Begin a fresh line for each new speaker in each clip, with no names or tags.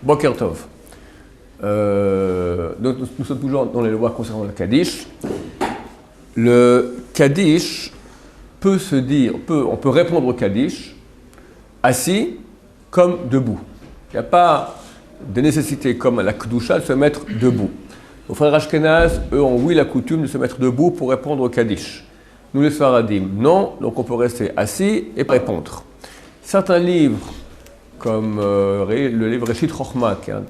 Boker Tov. Donc nous sommes toujours dans les lois concernant le Kaddish. Le Kaddish peut se dire, on peut répondre au Kaddish assis comme debout. Il n'y a pas de nécessité comme à la Kedusha de se mettre debout. Nos frères Ashkenaz, eux, ont oui la coutume de se mettre debout pour répondre au Kaddish. Nous les Sfaradim, non, donc on peut rester assis et répondre. Certains livres, comme le livre Reshit Chochma, qui est un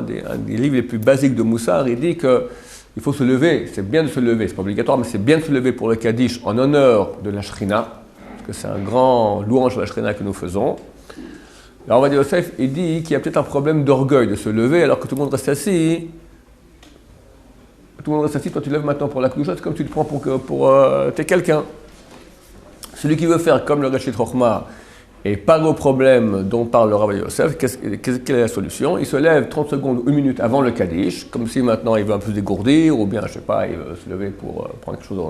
des livres les plus basiques de Moussar, il dit qu'il faut se lever, c'est bien de se lever, c'est pas obligatoire, mais c'est bien de se lever pour le Kaddish en honneur de la Shrina, parce que c'est un grand louange de la Shrina que nous faisons. Alors Ovadia Yosef, il dit qu'il y a peut-être un problème d'orgueil de se lever alors que tout le monde reste assis. Tout le monde reste assis, toi tu te lèves maintenant pour la Kedusha, c'est comme tu te prends t'es quelqu'un. Celui qui veut faire comme le Reshit Chochma et pas au problème dont parle le Rav Yosef, quelle est la solution? Il se lève 30 secondes ou 1 minute avant le Kaddish, comme si maintenant il veut un peu se dégourdir, ou bien, je sais pas, il veut se lever pour prendre quelque chose,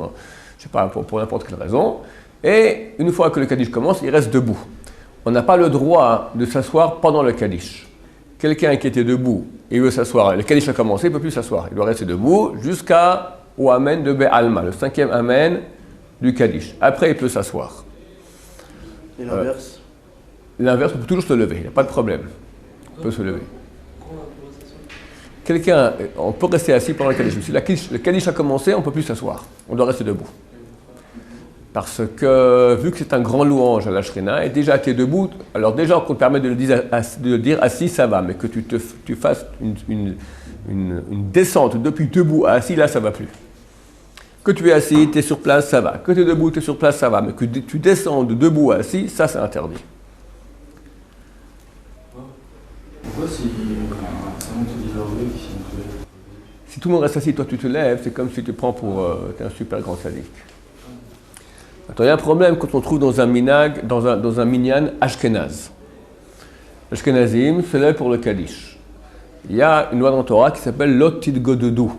je sais pas, pour n'importe quelle raison. Et une fois que le Kaddish commence, il reste debout. On n'a pas le droit de s'asseoir pendant le Kaddish. Quelqu'un qui était debout, il veut s'asseoir, le Kaddish a commencé, il ne peut plus s'asseoir. Il doit rester debout jusqu'au Amen de Be'alma, le 5e Amen du Kaddish. Après, il peut s'asseoir.
Et l'inverse
L'inverse, on peut toujours se lever, il n'y a pas de problème. On peut se lever. Quelqu'un, on peut rester assis pendant le Kaddish. Si le Kaddish a commencé, on ne peut plus s'asseoir. On doit rester debout. Parce que, vu que c'est un grand louange à la Shrina, et déjà tu es debout, alors déjà on te permet de le dire assis, ça va, mais que tu fasses une descente depuis debout à assis, là ça ne va plus. Que tu es assis, tu es sur place, ça va. Que tu es debout, tu es sur place, ça va. Mais que tu descends de debout à assis, ça c'est interdit.
Pourquoi si on te dit l'orgueil,
si tout le monde reste assis, toi tu te lèves, c'est comme si tu te prends pour t'es un super grand sadique. Attends, il y a un problème quand on trouve dans un minag, dans un minyan ashkenaz. L'ashkenazim se lève pour le Kaddish. Il y a une loi dans la Torah qui s'appelle Lot Tidgododou.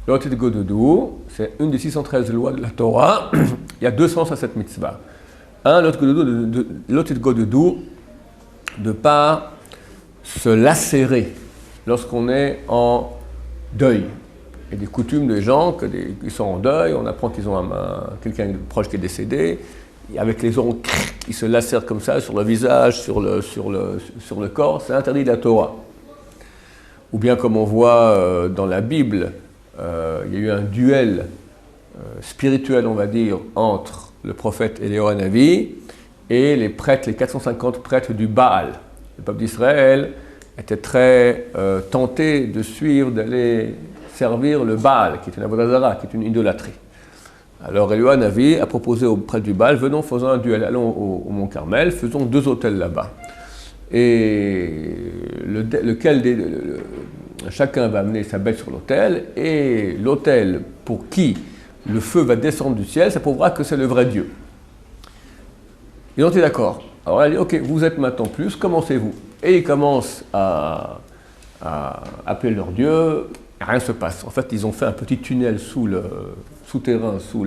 Lot Tidgododou, c'est une des 613 lois de la Torah. Il y a 200 à cette mitzvah. Lot Tidgododou, de ne pas se lacérer lorsqu'on est en deuil. Il y a des coutumes des gens qui sont en deuil, on apprend qu'ils ont quelqu'un de proche qui est décédé, et avec les ongles, ils se lacèrent comme ça sur le visage, sur le corps, c'est interdit de la Torah. Ou bien comme on voit dans la Bible, il y a eu un duel spirituel, on va dire, entre le prophète Éliyahu Hanavi et les prêtres, les 450 prêtres du Baal. Le peuple d'Israël était très tenté de suivre, d'aller servir le Baal, qui est une avodah zara, qui est une idolâtrie. Alors Éliyahu Hanavi a proposé aux prêtres du Baal, venons, faisons un duel, allons au Mont Carmel, faisons 2 autels là-bas. Et chacun va amener sa bête sur l'autel, et l'autel pour qui le feu va descendre du ciel, ça prouvera que c'est le vrai Dieu. Ils ont été d'accord. Alors elle dit, ok, vous êtes maintenant plus, commencez-vous. Et ils commencent à appeler leur Dieu. Rien ne se passe. En fait, ils ont fait un petit tunnel souterrain sous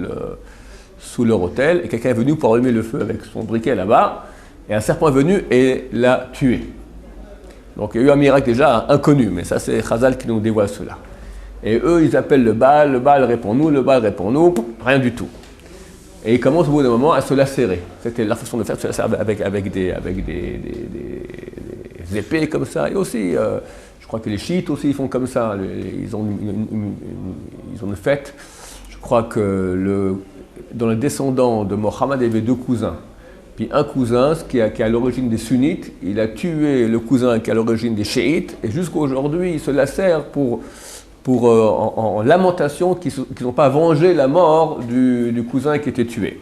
leur hôtel, et quelqu'un est venu pour allumer le feu avec son briquet là-bas, et un serpent est venu et l'a tué. Donc il y a eu un miracle déjà inconnu, mais ça c'est Chazal qui nous dévoile cela. Et eux, ils appellent le Baal répond-nous, le Baal répond-nous, rien du tout. Et ils commencent au bout d'un moment à se lacérer. C'était leur façon de faire, se lacérer avec des épées comme ça, et aussi... je crois que les chiites aussi ils font comme ça. Ils ont une fête. Je crois que dans les descendants de Mohammed, il y avait 2 cousins. Puis un cousin, qui est à l'origine des sunnites, il a tué le cousin qui est à l'origine des chiites. Et jusqu'à aujourd'hui, ils se lacèrent en lamentation qu'ils n'ont pas vengé la mort du cousin qui était tué.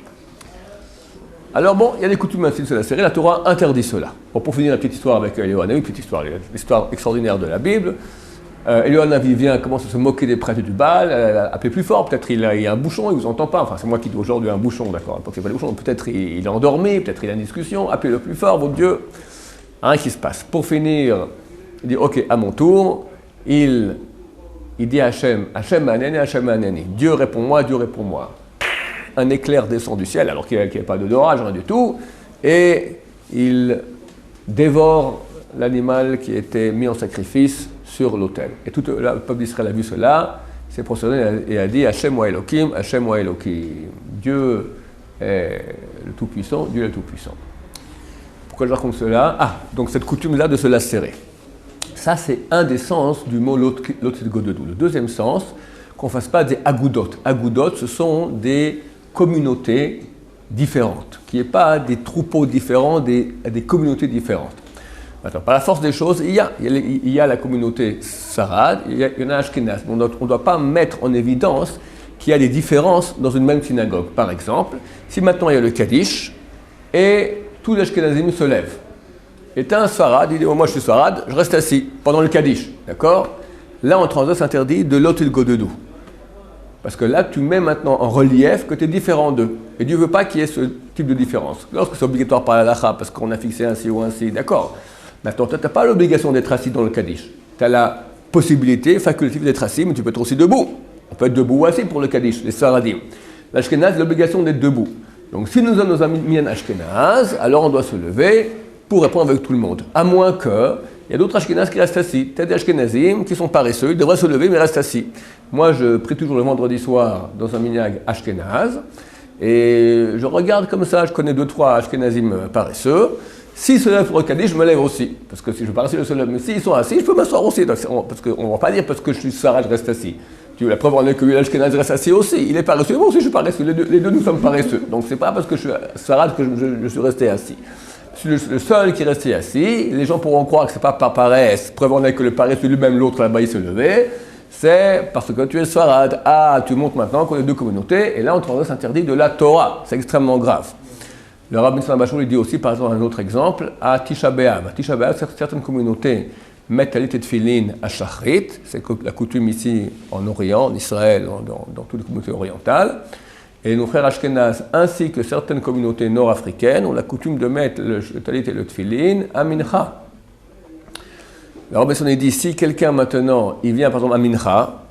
Alors bon, il y a des coutumes ainsi de se lacérer, la Torah interdit cela. Bon, pour finir la petite histoire avec Éliyahu Hanavi, l'histoire extraordinaire de la Bible. Éliyahu Hanavi commence à se moquer des prêtres du Baal, appeler plus fort, peut-être il y a un bouchon, il ne vous entend pas, enfin c'est moi qui dis aujourd'hui un bouchon, d'accord, à l'époque c'est pas des bouchons, peut-être il est endormi, peut-être il a une discussion, appelez le plus fort, votre Dieu, rien qui se passe. Pour finir, il dit ok, à mon tour, il dit à Hachem, Hachem ma'aneni, Hachem ma'aneni, Dieu réponds-moi, Dieu réponds-moi. Un éclair descend du ciel, alors qu'il n'y a pas d'orage, rien du tout, et il dévore l'animal qui était mis en sacrifice sur l'autel. Et tout le peuple d'Israël a vu cela, s'est prosterné et a dit Hachem wa Elohim, Hachem wa Elohim. Dieu est le Tout-Puissant, Dieu est le Tout-Puissant. Pourquoi je raconte cela? Donc cette coutume-là de se lacérer. Ça, c'est un des sens du mot Lotidgodedou. Le deuxième sens, qu'on ne fasse pas des agoudot. Agoudot, ce sont des communautés différentes, qui n'est pas des troupeaux différents, des communautés différentes. Maintenant, par la force des choses, il y a la communauté Sarad, il y en a Ashkenaz. On ne doit pas mettre en évidence qu'il y a des différences dans une même synagogue. Par exemple, si maintenant il y a le Kaddish, et tous les Ashkenazim se lèvent. Et tu as un Sfarad, il dit moi je suis Sfarad, je reste assis pendant le Kaddish, d'accord? Là en transat interdit de l'Otilgodedou. Parce que là tu mets maintenant en relief que tu es différent d'eux. Et Dieu ne veut pas qu'il y ait ce type de différence. Lorsque c'est obligatoire par la lacha, parce qu'on a fixé ainsi ou ainsi, d'accord? Maintenant tu n'as pas l'obligation d'être assis dans le Kaddish. Tu as la possibilité facultative d'être assis, mais tu peux être aussi debout. On peut être debout ou assis pour le Kaddish, les Sfaradim. L'Ashkenaz, l'obligation d'être debout. Donc si nous avons nos amis Mian Ashkenaz, alors on doit se lever pour répondre avec tout le monde. À moins que, il y a d'autres Ashkenaz qui restent assis. Tu as des Ashkenazim qui sont paresseux, ils devraient se lever mais restent assis. Moi, je prie toujours le vendredi soir dans un minhag Ashkenaz, et je regarde comme ça, je connais 2-3 Ashkenazim paresseux. S'ils se lèvent pour le Kaddish, je me lève aussi. Parce que si je paresseux, je se lève. Mais s'ils sont assis, je peux m'asseoir aussi. Parce qu'on ne va pas dire parce que je suis Sarah, je reste assis. La preuve en est que l'Ashkenaz reste assis aussi. Il est paresseux, moi aussi je suis paresseux. Les deux nous sommes paresseux. Donc c'est pas parce que je suis Sarah que je suis resté assis. Je suis le seul qui est resté assis. Les gens pourront croire que c'est pas par paresse. Preuve en est que le paresseux lui-même, l'autre là-bas, il se levait. C'est parce que tu es Sfarad. Tu montres maintenant qu'on est deux communautés. Et là, on transgresse interdit de la Torah. C'est extrêmement grave. Le Rabbi Nissim Bachor lui dit aussi, par exemple, un autre exemple, à Tisha B'Av. À Tisha B'Av, certaines communautés mettent talit et tefillin à Shachrit. C'est la coutume ici en Orient, en Israël, dans toutes les communautés orientales. Et nos frères Ashkenaz, ainsi que certaines communautés nord-africaines, ont la coutume de mettre le talit et le tefillin à Mincha. Alors, on est dit, si quelqu'un maintenant, il vient par exemple à Mincha,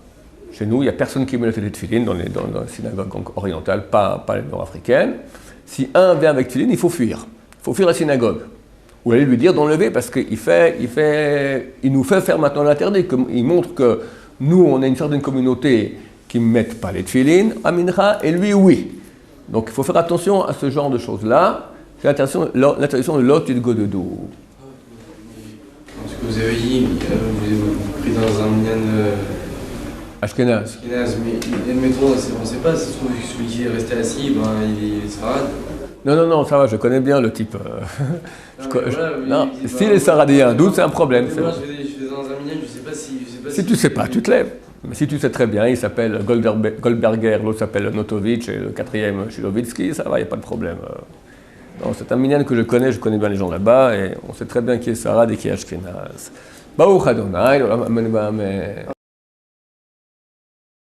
chez nous, il n'y a personne qui met le talit et le tefillin dans les synagogues orientales, pas les nord-africaines. Si un vient avec tefillin, il faut fuir. Il faut fuir la synagogue. Ou aller lui dire d'enlever, parce qu'il nous fait faire maintenant l'interdit. Il montre que nous, on a une certaine communauté qui ne mettent pas les tefillin à Mincha, et lui, oui. Donc il faut faire attention à ce genre de choses-là. C'est l'interdiction de l'Otidgodedou.
Ce que vous avez dit, vous pris dans un minyan
Ashkenaz.
Mais admettons, on ne sait pas, si celui qui est resté assis, il est Sarad.
Non, ça va, je connais bien le type. Si les Saradiens doutent, c'est un problème.
Moi, je vais dans un minyan, je ne sais pas si...
Si tu ne sais pas, tu te lèves. Mais si tu sais très bien, il s'appelle Goldberger, l'autre s'appelle Notovitch, et le quatrième Shilovitsky, ça va, il n'y a pas de problème. Non, c'est un minyan que je connais bien les gens là-bas, et on sait très bien qui est Sarad et qui est Ashkenaz. Baruch Adonai,